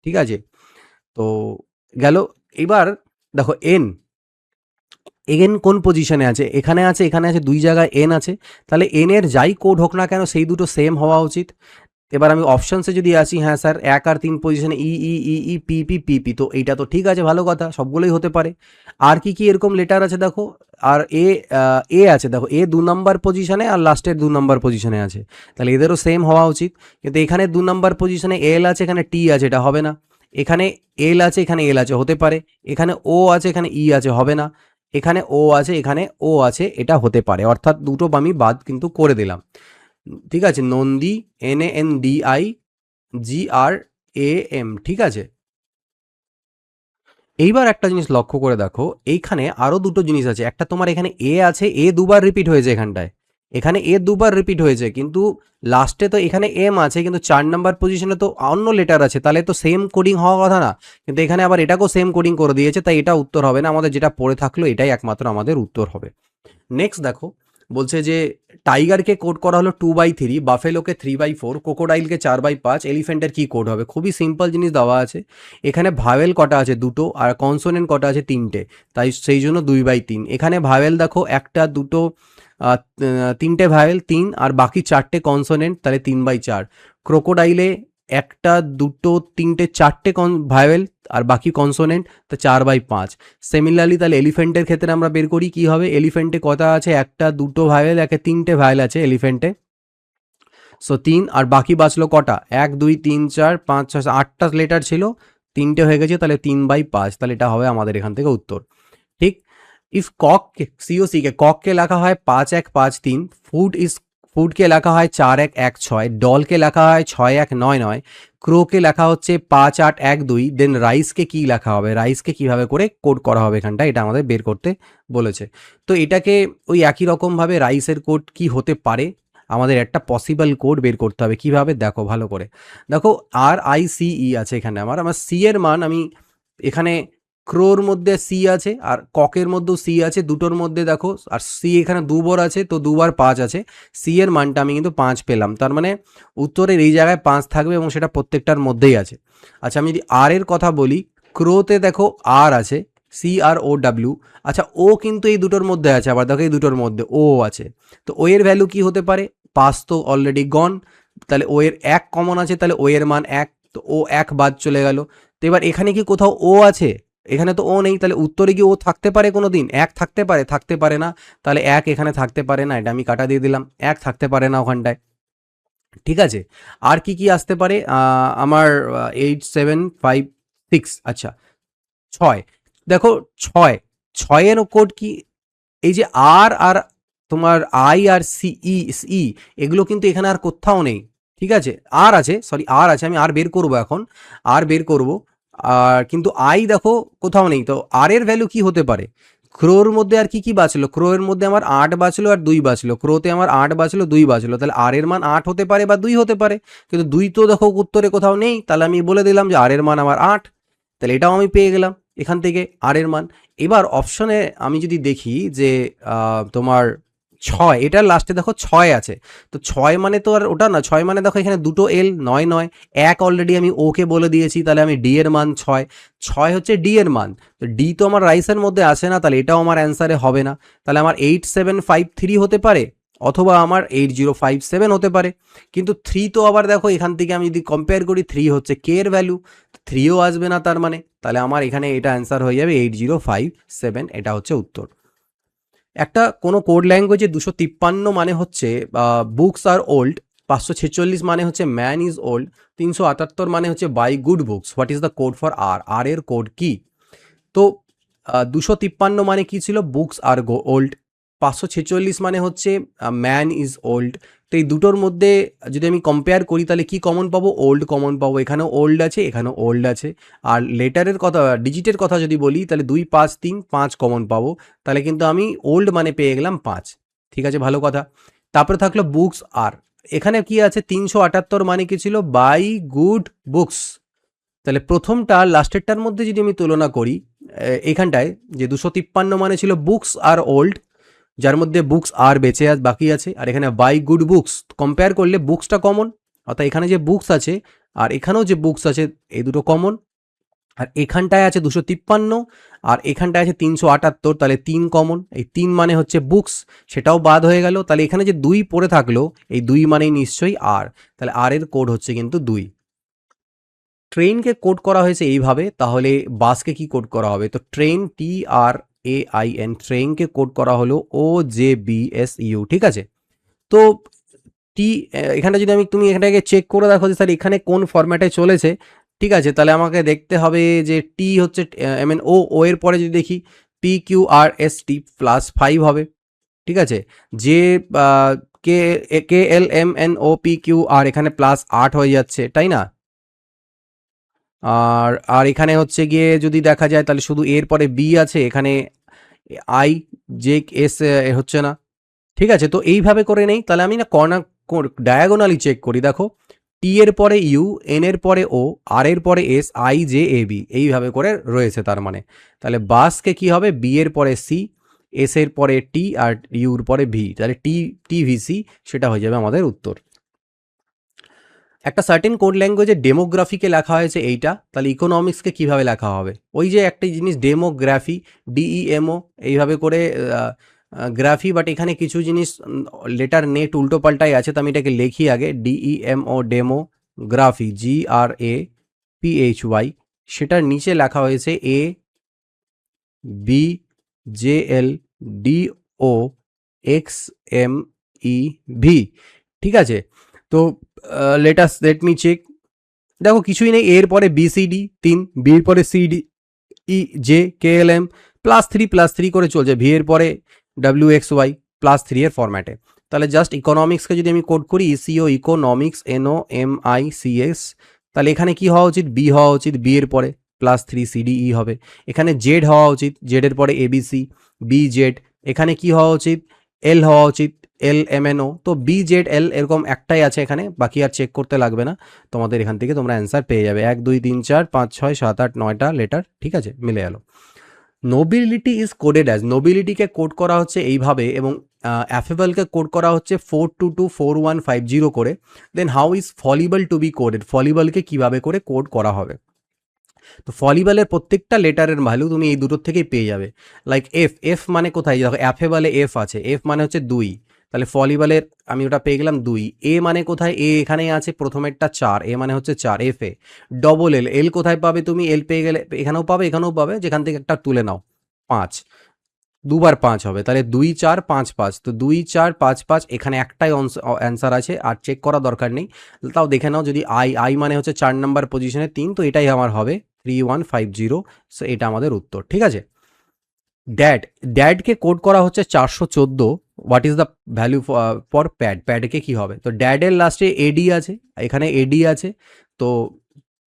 ঠিক আছে? তো গেল, এবার দেখো এন কোন পজিশনে আছে, এখানে আছে, এখানে আছে, দুই জায়গায় এন আছে, তাহলে এন এর যাই কোড হোক না কেন সেই দুটো সেম হওয়া উচিত। এবার আমি অপশানসে যদি আসি, হ্যাঁ স্যার 1 আর 3 পজিশনে E E E E P P P P, তো এইটা তো ঠিক আছে, ভালো কথা, সবগুলোই হতে পারে। আর কি কি এরকম লেটার আছে দেখো, আর এ আছে দেখো, এ 2 নাম্বার পজিশনে আর লাস্টের 2 নাম্বার পজিশনে আছে, তাহলে এদেরও সেম হওয়া উচিত। কিন্তু এখানে 2 নাম্বার পজিশনে এল আছে, এখানে টি আছে, এটা হবে না। এখানে এল আছে, এখানে এল আছে, হতে পারে। এখানে ও আছে, এখানে ই আছে, হবে না। এখানে ও আছে, এখানে ও আছে, এটা হতে পারে, অর্থাৎ দুটো আমি বাদ কিন্তু করে দিলাম। ঠিক আছে, নন্দী, NANDIGRAM, ঠিক আছে। এইবার একটা জিনিস লক্ষ্য করে দেখো, এইখানে আরো দুটো জিনিস আছে। একটা তোমার এখানে এ আছে, এ দুবার রিপিট হয়েছে এখানটায়, এখানে এ দুবার রিপিট হয়েছে, কিন্তু লাস্টে তো এখানে এম আছে, কিন্তু 4 নাম্বার পজিশনে তো অন্য লেটার আছে, তাহলে তো সেম কোডিং হওয়ার কথা না। কিন্তু এখানে আবার এটাকেও সেম কোডিং করে দিয়েছে, তাই এটা উত্তর হবে না আমাদের, যেটা পড়ে থাকলো এটাই একমাত্র আমাদের উত্তর হবে। নেক্সট দেখো, বলছে যে টাইগারকে কোড করা হলো 2/3, বাফেলোকে 3/4, ক্রোকোডাইলকে 4/5, এলিফ্যান্টের কি কোড হবে? খুবই সিম্পল জিনিস দেওয়া আছে। এখানে ভাওয়েল কটা আছে? দুটো, আর কনসোনেন্ট কটা আছে? তিনটে, তাই সেই জন্য 2/3। এখানে ভাওয়েল দেখো একটা, দুটো, তিনটে ভাওয়েল 3, আর বাকি 4টে কনসোনেন্ট, তাহলে 3/4। ক্রোকোডাইলে একটা, দুটো, তিনটে, 4টে ভাওয়েল আর বাকি কনসোনেন্ট, তো 4/5। সিমিলারলি তাহলে এলিফ্যান্টের ক্ষেত্রে আমরা বের করি কি হবে, এলিফ্যান্টে কটা আছে? একটা, দুটো ভাওয়েল, একে 3টে ভাওয়েল আছে এলিফ্যান্টে, সো 3, আর বাকি বাঁচলো কটা? 1 2 3 4 5 6 8টা লেটার ছিল, 3টে হয়ে গেছে, তাহলে 3/5, তাহলে এটা হবে আমাদের এখান থেকে উত্তর। ঠিক। ইফ কক সিওসি কে কককে লেখা হয় 5-1-5-3, ফুডকে লেখা হয় 4-1-1-6, ডলকে লেখা হয় 6-1-9-9, ক্রোকে লেখা হচ্ছে 5-8-1-2, দেন রাইসকে কি লেখা হবে? রাইসকে কিভাবে করে কোড করা হবে এখানটা, এটা আমাদের বের করতে বলেছে। তো এটাকে ওই একই রকমভাবে রাইসের কোড কি হতে পারে, আমাদের একটা পসিবল কোড বের করতে হবে। কিভাবে দেখো ভালো করে, দেখো RICE আছে এখানে, আমার সি এর মান আমি এখানে, ক্রোর মধ্যে সি আছে আর ককের মধ্যেও সি আছে, দুটোর মধ্যে দেখো, আর সি এখানে দুবার আছে, তো দুবার 5 আছে, সি এর মানটা আমি কিন্তু 5 পেলাম, তার মানে উত্তরের এই জায়গায় 5 থাকবে এবং সেটা প্রত্যেকটার মধ্যেই আছে। আচ্ছা, আমি যদি আর এর কথা বলি, ক্রোতে দেখো আর আছে, CROW, আচ্ছা ও কিন্তু এই দুটোর মধ্যে আছে, আবার দেখো এই দুটোর মধ্যে ও আছে, তো ও এর ভ্যালু কি হতে পারে? 5 তো অলরেডি গন, তাহলে ও এর 1 কমন আছে, তাহলে ও এর মান 1, তো ও 1 বাদ চলে গেল। তো এবার এখানে কি কোথাও ও আছে? এখানে তো ও নেই, তাহলে উত্তরে কি ও থাকতে পারে কোনো দিন? 1 থাকতে পারে? থাকতে পারে না, তাহলে 1 এখানে থাকতে পারে না, এটা আমি কাটা দিয়ে দিলাম, 1 থাকতে পারে না ওখানটায়। ঠিক আছে, আর কি কি আসতে পারে? আমার 8 7 5 6, আচ্ছা 6, দেখো 6, 6 এর কোড কি? এই যে আর আর তোমার আই আর ই, এগুলো কিন্তু এখানে আর কোথাও নেই। ঠিক আছে, আর আছে, সরি আর আছে, আমি আর বের করব এখন, আর বের করব, আর কিন্তু আই দেখো কোথাও নেই, তো আর এর ভ্যালু কি হতে পারে? ক্রোর মধ্যে আর কি কি বাঁচলো? ক্রো এর মধ্যে আমার 8 বাঁচলো আর 2 বাঁচলো, ক্রোতে আমার 8 বাঁচলো 2 বাঁচলো, তাহলে আর এর মান 8 হতে পারে বা 2 হতে পারে, কিন্তু 2 তো দেখো উত্তরে কোথাও নেই, তাহলে আমি বলে দিলাম যে আর এর মান আমার 8, তাহলে এটাও আমি পেয়ে গেলাম এখান থেকে আর এর মান। এবার অপশনে আমি যদি দেখি যে তোমার 6, এটার লাস্টে দেখো 6 আছে, তো 6 মানে তো আর ওটা না, 6 মানে দেখো এখানে দুটো এল, 9 9, 1 অলরেডি আমি ওকে বলে দিয়েছি, তাহলে আমি ডি এর মান 6, 6 হচ্ছে ডি এর মান, তো ডি তো আমার রাইসের মধ্যে আসে না, তাহলে এটাও আমার অ্যান্সারে হবে না, তাহলে আমার 8753 হতে পারে, অথবা আমার 8057 হতে পারে, কিন্তু 3 তো আবার দেখো এখান থেকে আমি যদি কম্পেয়ার করি, 3 হচ্ছে কে এর ভ্যালু, 3ও আসবে না তার মানে, তাহলে আমার এখানে এটা অ্যান্সার হয়ে যাবে 8057, এটা হচ্ছে উত্তর। একটা কোনো কোড ল্যাঙ্গুয়েজে 253 মানে হচ্ছে বুকস আর ওল্ড, 546 মানে হচ্ছে ম্যান ইজ ওল্ড, 378 মানে হচ্ছে by good books, what is the code for R? R এর কোড কি? তো 253 মানে কি ছিল? Books are old. 546 মানে হচ্ছে ম্যান ইজ ওল্ড। তো এই দুটোর মধ্যে যদি আমি কম্পেয়ার করি, তাহলে কি কমন পাবো? ওল্ড কমন পাবো, এখানেও ওল্ড আছে, এখানেও ওল্ড আছে। আর লেটারের কথা, ডিজিটের কথা যদি বলি, তাহলে 2 5 3 5 কমন পাবো, তাহলে কিন্তু আমি ওল্ড মানে পেয়ে গেলাম 5। ঠিক আছে, ভালো কথা। তারপরে থাকলো বুকস আর, এখানে কি আছে? 378 মানে কি ছিল? By good books. তাহলে প্রথমটা লাস্টেরটার মধ্যে যদি আমি তুলনা করি, এখানটায় যে 253 মানে ছিল বুকস আর ওল্ড, যার মধ্যে বুকস আর বেঁচে বাকি আছে, আর এখানে বাই গুড বুকস, কম্পেয়ার করলে বুকসটা কমন, অর্থাৎ এখানে যে বুকস আছে আর এখানেও যে বুকস আছে, এই দুটো কমন, আর এখানটায় আছে 253 আর এখানটায় আছে 378, তাহলে 3 কমন, এই 3 মানে হচ্ছে বুকস, সেটাও বাদ হয়ে গেল। তাহলে এখানে যে 2 পড়ে থাকলো, এই 2 মানেই নিশ্চয়ই আর, তাহলে আর এর কোড হচ্ছে কিন্তু 2। ট্রেনকে কোড করা হয়েছে এইভাবে, তাহলে বাসকে কি কোড করা হবে? তো ট্রেন, TRAIN, ট্রেনকে কোড করা হলো OJBSU, ঠিক আছে। তো টি এখানটা যদি তুমি এখানটাকে চেক করে দেখো যে স্যার এখানে কোন ফরম্যাটে চলেছে, ঠিক আছে, তাহলে আমাকে দেখতে হবে যে টি হচ্ছে ও এর পরে যদি দেখি PQRST +5 হবে, ঠিক আছে। যে কে KLMNOPQR এখানে +8 হয়ে যাচ্ছে, তাই না? আর এখানে হচ্ছে গিয়ে যদি দেখা যায় তাহলে শুধু এর পরে বি আছে, এখানে আই জে এস হচ্ছে না, ঠিক আছে। তো এইভাবে করে নেই, তাহলে আমি না কর্নার ডায়াগোনালি চেক করি, দেখো টি এর পরে ইউ, এন এর পরে ও, আর এর পরে S, I J A B, এইভাবে করে রয়েছে। তার মানে তাহলে বাসকে কি হবে? বি এর পরে সি, এস এর পরে টি, আর ইউর পরে ভি, তাহলে TVC, সেটা হয়ে যাবে আমাদের উত্তর। একটা সার্টেন কোড ল্যাঙ্গুয়েজে ডেমোগ্রাফিকে লেখা হয়েছে এইটা, তাহলে ইকোনমিক্সকে কিভাবে লেখা হবে? ওই যে একটা জিনিস ডেমোগ্রাফি, DEMO, এইভাবে করে গ্রাফি, বাট এখানে কিছু জিনিস লেটার নেট উল্টো পাল্টাই আছে, তো আমি এটাকে লিখি আগে DEMO, ডেমোগ্রাফি, GRAPHY, সেটার নিচে লেখা হয়েছে ABJLDOXMEV, ঠিক আছে। তো লেট মি চেক, দেখো কিছুই নেই, এর পরে BCD 3, বির পরে CDEJKLM +3 করে চলছে, ভি এর পরে WXY +3 এর ফরম্যাটে। তাহলে জাস্ট ইকোনমিক্সকে যদি আমি কোড করি ইসিও, ইকোনমিক্স, NOMICS, তাহলে এখানে কি হওয়া উচিত? বি হওয়া উচিত, বি এর পরে +3 CDE হবে। এখানে জেড হওয়া উচিত, জেড এর পরে ABC, BZ। এখানে কি হওয়া উচিত? এল হওয়া উচিত, LMNO। তো BZL এরকম একটাই আছে এখানে, বাকি আর চেক করতে লাগবে না, তোমাদের এখান থেকে তোমরা অ্যান্সার পেয়ে যাবে। 1 2 3 4 5 6 7 8 9টা লেটার, ঠিক আছে, মিলে গেল। নোবিলিটি ইজ কোডেড অ্যাজ, নোবিলিটিকে কোড করা হচ্ছে এইভাবে, এবং অ্যাফেবলকে কোড করা হচ্ছে 4224150 করে। Then how is fallible to be coded, ফলিবলকে কিভাবে করে কোড করা হবে? তো ফলিবলের প্রত্যেকটা লেটারের ভ্যালু তুমি এই দুটোর থেকেই পেয়ে যাবে। লাইক এফ মানে কোথায়? দেখো অ্যাফেবলে এফ আছে, এফ মানে হচ্ছে 2, তাহলে ফলিবলের আমি ওটা পেয়ে গেলাম 2। এ মানে কোথায়? এ এখানেই আছে, প্রথমেরটা 4, এ মানে হচ্ছে 4 এফ এ। ডবল এল, এল কোথায় পাবে তুমি? এল পেয়ে গেলে এখানেও পাবে, এখানেও পাবে, যেখান থেকে একটা তুলে নাও। 5, দুবার 5 হবে, তাহলে 2 4 5 5, তো 2 4 5 5, এখানে একটাই অ্যান্সার আছে, আর চেক করা দরকার নেই। তাও দেখে নাও, যদি আই মানে হচ্ছে 4 নাম্বার পজিশনে 3, তো এটাই আমার হবে 3150, সো এটা আমাদের উত্তর, ঠিক আছে। ড্যাডকে কোড করা হচ্ছে 414, what is the value for প্যাডকে কি হবে? তো ড্যাডের লাস্টে এডি আছে, এখানে এডি আছে, তো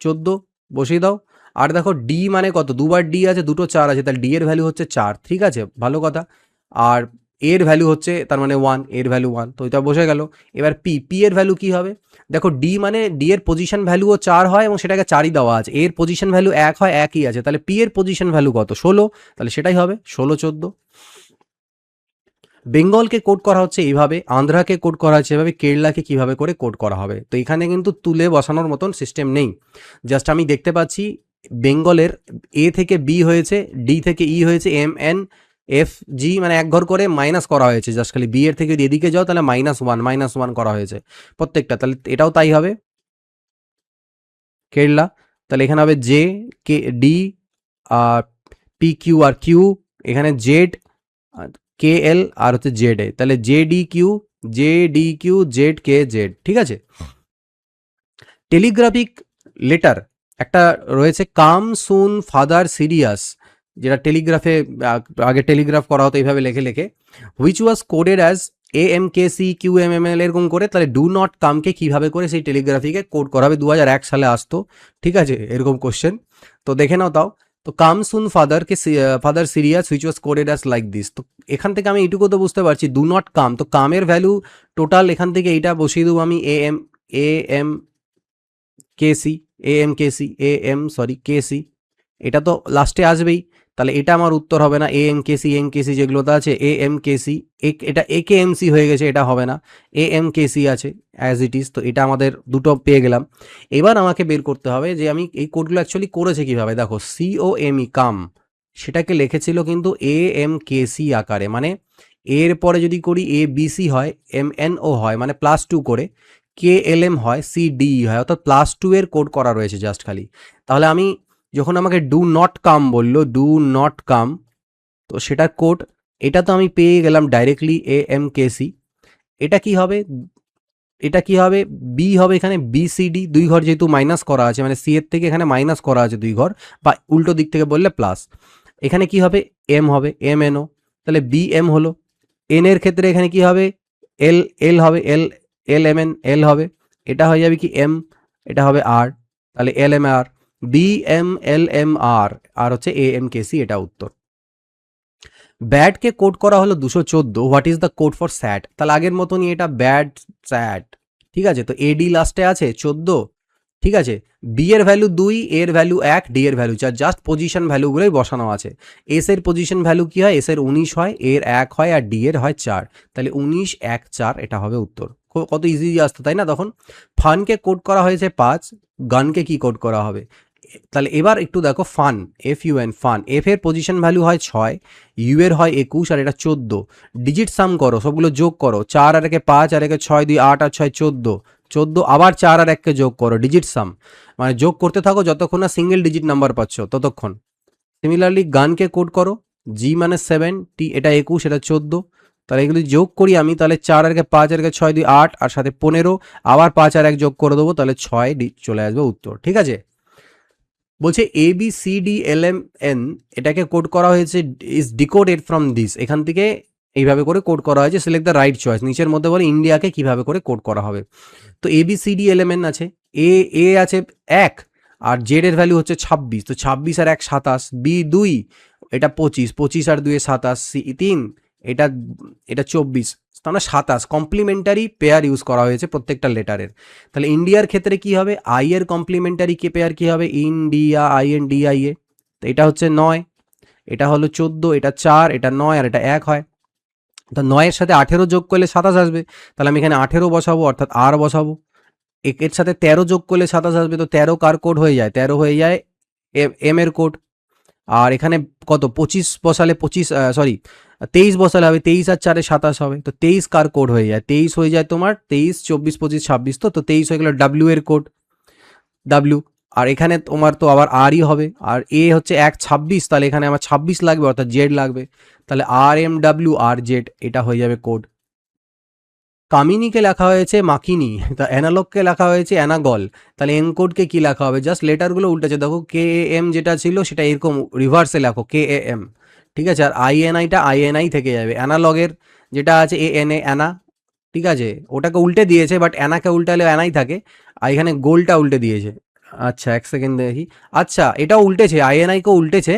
14 বসিয়ে দাও। আর দেখো ডি মানে কত? দুবার ডি আছে, দুটো 4 আছে, তাহলে ডি এর ভ্যালু হচ্ছে 4, ঠিক আছে, ভালো কথা। আর এর ভ্যালু হচ্ছে তার মানে 1, এর ভ্যালু 1, তো এটা বসে গেল। এবার পি এর ভ্যালু কি হবে? দেখো ডি মানে ডি এর পজিশন ভ্যালুও 4 হয়, এবং সেটাকে 4ই দেওয়া আছে, এর পজিশন ভ্যালু 1 হয়, একই আছে, তাহলে পি এর পজিশন ভ্যালু কত? 16, তাহলে সেটাই হবে 16 14। বেঙ্গলকে কোড করা হচ্ছে এইভাবে, আন্ধ্রাকে কোড করা হচ্ছে এভাবে, কেরলাকে কিভাবে করে কোড করা হবে? তো এখানে কিন্তু তুলে বসানোর মতন সিস্টেম নেই, জাস্ট আমি দেখতে পাচ্ছি বেঙ্গলের এ থেকে বি হয়েছে, ডি থেকে ই হয়েছে, MNFG মানে এক ঘর করে মাইনাস করা হয়েছে, জাস্ট খালি বি এর থেকে যদি এদিকে যাও তাহলে -1 করা হয়েছে প্রত্যেকটা, তাহলে এটাও তাই হবে কেরলা। তাহলে এখানে হবে জে, কে, ডি, আর PQ আর কিউ, এখানে জেড, KL, আর হচ্ছে জেড এ, তাহলে JDQ, JDQ, ZKZ, ঠিক আছে। টেলিগ্রাফিক লেটার একটা রয়েছে, কাম সুন ফাদার সিরিয়াস, যেটা টেলিগ্রাফে আগে টেলিগ্রাফ করা হতো এইভাবে লেখে লেখে, which was coded as AMKCQMML এরকম করে, তাহলে ডু নট কামকে কিভাবে করে সেই টেলিগ্রাফিকে কোড করা হবে? 2001 সালে আসতো, ঠিক আছে, এরকম কোশ্চেন, তো দেখে নাও তাও। তো come soon father serious which was coded as like this, তো এখান থেকে আমি এইটুকু তো বুঝতে পারছি ডু নট কাম, তো কামের ভ্যালু টোটাল এখান থেকে এইটা বসিয়ে দেবো আমি, AM কেসি, AM সরি কেসি, এটা তো লাস্টে আসবেই, তাহলে এটা আমার উত্তর হবে না। এএমকেসি যেগুলোতে আছে এএমকেসি, এটা একেএমসি হয়ে গেছে, এটা হবে না। এএমকেসি আছে অ্যাজ ইট ইজ, তো এটা আমাদের দুটো পেয়ে গেলাম। এবার আমাকে বের করতে হবে যে আমি এই কোডগুলো অ্যাকচুয়ালি করেছে কিভাবে। দেখো সিওএমই কাম সেটাকে লিখেছিল কিন্তু এএমকেসি আকারে, মানে এর পরে যদি করি এ বিসি হয়, এমএনও হয় মানে +2 করে, কেএলএম হয়, সিডি হয়, অর্থাৎ +2 এর কোড করা রয়েছে জাস্ট খালি। তাহলে আমি যখন আমাকে ডু নট কাম বললো, ডু নট কাম, তো সেটার কোড এটা তো আমি পেয়ে গেলাম ডাইরেক্টলি এএমকেসি। এটা কি হবে, এটা কি হবে, বি হবে এখানে বিসিডি, 2 ঘর যেহেতু মাইনাস করা আছে, মানে সি এর থেকে এখানে মাইনাস করা আছে 2 ঘর, বা উল্টো দিক থেকে বললে প্লাস। এখানে কি হবে, এম হবে, এমএনও, তাহলে বিএম হলো। এন এর ক্ষেত্রে এখানে কি হবে, এল এল হবে, এল এল এম এন এল হবে। এটা হয়ে যাবে কি এম, এটা হবে আর, তাহলে L M R, B M L M R, আর হচ্ছে এ এম কে সি, এটা উত্তর। ব্যাডকে কোড করা হলো 214, what is the code for sat, তাহলে আগের মতনই এটা ব্যাড স্যাট, ঠিক আছে। তো এডি লাস্টে আছে 14, ঠিক আছে। বি এর ভ্যালু 2, এর ভ্যালু 1, ডি এর ভ্যালু 4, জাস্ট পজিশন ভ্যালুগুলোই বসানো আছে। এস এর পজিশন ভ্যালু কি হয়, এস এর 19 হয়, এর 1 হয়, আর ডি এর হয় 4, তাহলে 19 1 4 এটা হবে উত্তর। কত ইজি আসতো তাই না তখন। ফানকে কোড করা হয়েছে 5, গানকে কি কোড করা হবে। তাহলে এবার একটু দেখো fun, F U N fun, F এর পজিশন ভ্যালু হয় 6, ইউ এর হয় 21, আর এটা 14। ডিজিট সাম করো, সবগুলো যোগ করো, 4 আর 1 5, আর 1 6 2 8, আর 6 14, 14 আবার 4 আর 1কে যোগ করো, ডিজিট সাম, মানে যোগ করতে থাকো যতক্ষণ না সিঙ্গেল ডিজিট নাম্বার পাচ্ছ ততক্ষণ। সিমিলারলি গানকে কোড করো, জি মানে 7, টি এটা 21, এটা 14, তাহলে এগুলি যোগ করি আমি, তাহলে 4 আর 1 5, আর 1 6 2 8, আর সাথে 15, আবার 5 আর 1 যোগ করে দেবো, তাহলে 6 চলে আসবে উত্তর, ঠিক আছে। বলছে A B C D L M N এটাকে কোড করা হয়েছে, ইজ ডিকোডেড ফ্রম দিস, এখান থেকে এইভাবে করে কোড করা হয়েছে, সিলেক্ট দ্য রাইট চয়েস। নিচের মধ্যে বলে ইন্ডিয়াকে কিভাবে করে কোড করা হবে। তো A B C D L M N আছে, এ এ আছে 1, আর জেড এর ভ্যালু হচ্ছে 26, তো 26 আর 1 27, বি 2 এটা 25, 25 আর 2 27, সি 3 এটা এটা 24, তাহলে 27 কমপ্লিমেন্টারি পেয়ার ইউজ করা হয়েছে প্রত্যেকটা লেটারের। তাহলে ইন্ডিয়ার ক্ষেত্রে কি হবে, আই এর কমপ্লিমেন্টারি কে পেয়ার কি হবে, India I N D I A, তো এটা হচ্ছে 9, এটা হলো 14, এটা 4, এটা 9, আর এটা 1 হয়। তো 9 এর সাথে 18 যোগ করলে 27 আসবে, তাহলে আমি এখানে 18 বসাবো, অর্থাৎ আর বসাবো। এর সাথে 13 যোগ করলে 27 আসবে, তো 13 কার কোড হয়ে যায়, 13 হয়ে যায় এম এর কোড। আর এখানে কত 25 বসালে 25, সরি 23 বসালে হবে, 23 আর 4 27 হবে, তো 23 কার কোড হয়ে যায়, 23 হয়ে যায় তোমার 23 24 25 26, তো 23 হয়ে গেল ডাব্লিউ এর কোড, ডাব্লিউ। আর এখানে তোমার তো আবার আরই হবে, আর এ হচ্ছে 1 26, তাহলে এখানে আমার 26 লাগবে, অর্থাৎ জেড লাগবে, তাহলে আর এম ডাব্লিউ আর জেড এটা হয়ে যাবে কোড। কামিনীকে লেখা হয়েছে মাকিনি, তা অ্যানালগকে লেখা হয়েছে অ্যানাগল, তাহলে এনকোডকে কি লেখা হবে, জাস্ট লেটারগুলো উল্টেছে, দেখো কে এম যেটা ছিল সেটা এরকম রিভার্সে লেখো কে এম, ঠিক আছে। আর আইএনআইটা আইএনআই থেকে যাবে, অ্যানালগের যেটা আছে এ এন এ অ্যানা, ঠিক আছে, ওটাকে উল্টে দিয়েছে, বাট অ্যানাকে উল্টালে অ্যানাই থাকে, আর এখানে গোলটা উল্টে দিয়েছে। আচ্ছা 1 সেকেন্ড দেখি, আচ্ছা এটাও উল্টেছে, আইএনআইকেও উল্টেছে,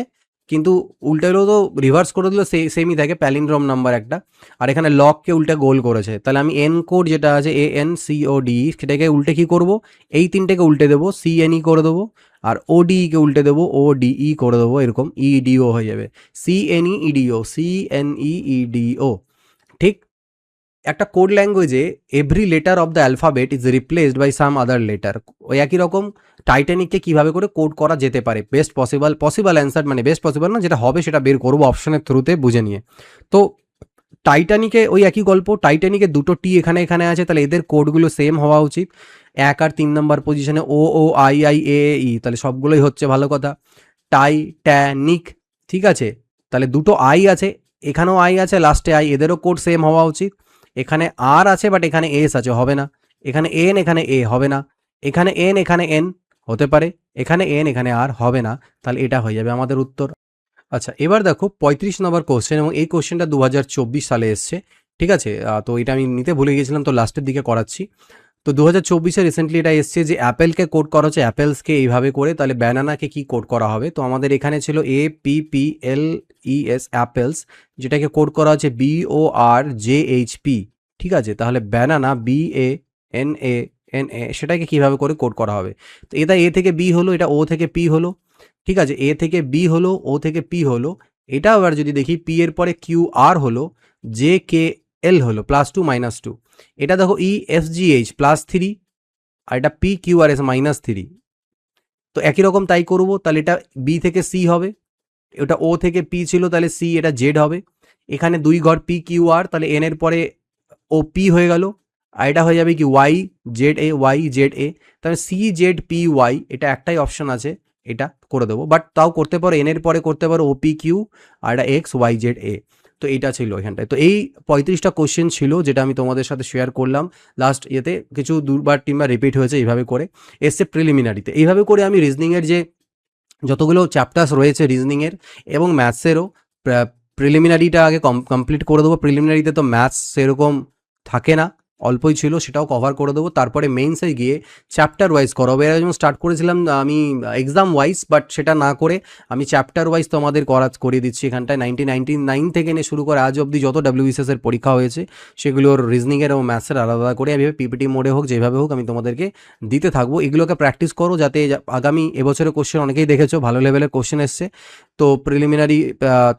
কিন্তু উল্টেলেও তো রিভার্স করে দিলেও সেমই থাকে, প্যালিন্ড্রোম নাম্বার একটা। আর এখানে লককে উল্টে গোল করেছে, তাহলে আমি এন কোড যেটা আছে E N C O D, সেটাকে উল্টে কি করব, এই তিনটেকে উল্টে দেবো, সি এন ই করে দেবো, আর ও ডিকে উল্টে দেবো, ও ডিই করে দেবো, এরকম ইডিও হয়ে যাবে, C N E E D O, C N E E D O, ঠিক। একটা কোড ল্যাঙ্গুয়েজে every letter of the alphabet is replaced by some other letter, ওই একই রকম টাইটানিককে কিভাবে করে কোড করা যেতে পারে, বেস্ট পসিবল অ্যান্সার, মানে বেস্ট পসিবল না, যেটা হবে সেটা বের করবো অপশনের থ্রুতে বুঝে নিয়ে। তো টাইটানিকে ওই একই গল্প, টাইটানিকে দুটো টি এখানে এখানে আছে, তাহলে এদের কোডগুলো সেম হওয়া উচিত, 1 আর 3 নম্বর পজিশনে ও ও আই আই এ ই, তাহলে সবগুলোই হচ্ছে, ভালো কথা। টাইটানিক, ঠিক আছে, তাহলে দুটো আই আছে, এখানেও আই আছে, লাস্টে আই, এদেরও কোড সেম হওয়া উচিত। এখানে আর আছে, বাট এখানে এস আছে, হবে না। এখানে এন, এখানে এ, হবে না। এখানে এন, এখানে এন, হতে পারে। এখানে এন, এখানে আর, হবে না। তাহলে এটা হয়ে যাবে আমাদের উত্তর। আচ্ছা এবার দেখো 35 নম্বর কোশ্চেন, এবং এই কোশ্চেনটা 2024 সালে এসছে, ঠিক আছে। তো এটা আমি নিতে ভুলে গেছিলাম, তো লাস্টের দিকে করাচ্ছি। তো 2024-এ রিসেন্টলি এটা এসছে যে অ্যাপেলকে কোড করা হচ্ছে, অ্যাপেলসকে এইভাবে করে, তাহলে ব্যানানাকে কি কোড করা হবে। তো আমাদের এখানে ছিল A P P L E S, apples, যেটাকে কোড করা হচ্ছে B O R J H P, ঠিক আছে। তাহলে banana B A N A N A, সেটাকে কিভাবে করে কোড করা হবে। তো এটা এ থেকে বি হলো, এটা ও থেকে পি হলো, ঠিক আছে, এ থেকে বি হলো, ও থেকে পি হলো। এটা আবার যদি দেখি পি এর পরে কিউ আর হলো, জে কে এল হলো +2 -2। এটা দেখো ই এফ জি এইচ +3, আর এটা পি কিউ আর এস -3। তো একই রকম তাই করবো, তাহলে এটা বি থেকে সি হবে, ওটা ও থেকে পি ছিল তাহলে সি, এটা জেড হবে। এখানে 2 ঘর পি কিউ আর, তাহলে এন এর পরে ও পি হয়ে গেল, আর এটা হয়ে যাবে কি ওয়াই জেড এ, ওয়াই জেড এ। তাহলে সি জেড পি ওয়াই, এটা একটাই অপশন আছে, এটা করে দেবো। বাট তাও করতে পারো এন এর পরে করতে পারো ও পি কিউ, আর এটা এক্স ওয়াই জেড এ। তো এইটা ছিল এখানটায়। তো এই 35টা কোশ্চেন ছিল যেটা আমি তোমাদের সাথে শেয়ার করলাম লাস্ট ইয়েতে, কিছু 2বার 3বার রিপিট হয়েছে, এইভাবে করে এসছে প্রিলিমিনারিতে। এইভাবে করে আমি রিজনিংয়ের যে যতগুলো চ্যাপ্টার্স রয়েছে রিজনিংয়ের এবং ম্যাথসেরও প্রিলিমিনারিটা আগে কমপ্লিট করে দেবো। প্রিলিমিনারিতে তো ম্যাথস সেরকম থাকে না, অল্পই ছিল, সেটাও কভার করে দেবো। তারপরে মেইনসে গিয়ে চ্যাপ্টার ওয়াইজ করাবো। এর যেমন স্টার্ট করেছিলাম আমি এক্সাম ওয়াইজ, বাট সেটা না করে আমি চ্যাপ্টার ওয়াইজ তোমাদের করিয়ে দিচ্ছি এখানটায়। 1999 থেকে নিয়ে শুরু করে আজ অবধি যত WBCS এর পরীক্ষা হয়েছে সেগুলোর রিজনিংয়ের এবং ম্যাথসের আলাদা করে আমি পিপিটি মোডে হোক যেভাবে হোক আমি তোমাদেরকে দিতে থাকবো। এগুলোকে প্র্যাকটিস করো যাতে আগামী এবছরের কোশ্চেন অনেকেই দেখেছো ভালো লেভেলের কোশ্চেন এসছে। তো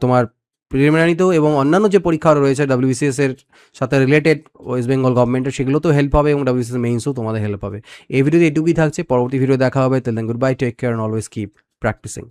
তোমার প্রিলিমিনারিতেও এবং অন্যান্য যে পরীক্ষা রয়েছে WBCS এর সাথে রিলেটেড ওয়েস্ট বেঙ্গল গভর্নমেন্টের, সেগুলো তো হেল্প হবে এবং WBCS মেইনসও তোমাদের হেল্প হবে। এই ভিডিওতে এটুকুই থাকছে, পরবর্তী ভিডিও দেখা হবে। Till then goodbye, take care, and always keep practising.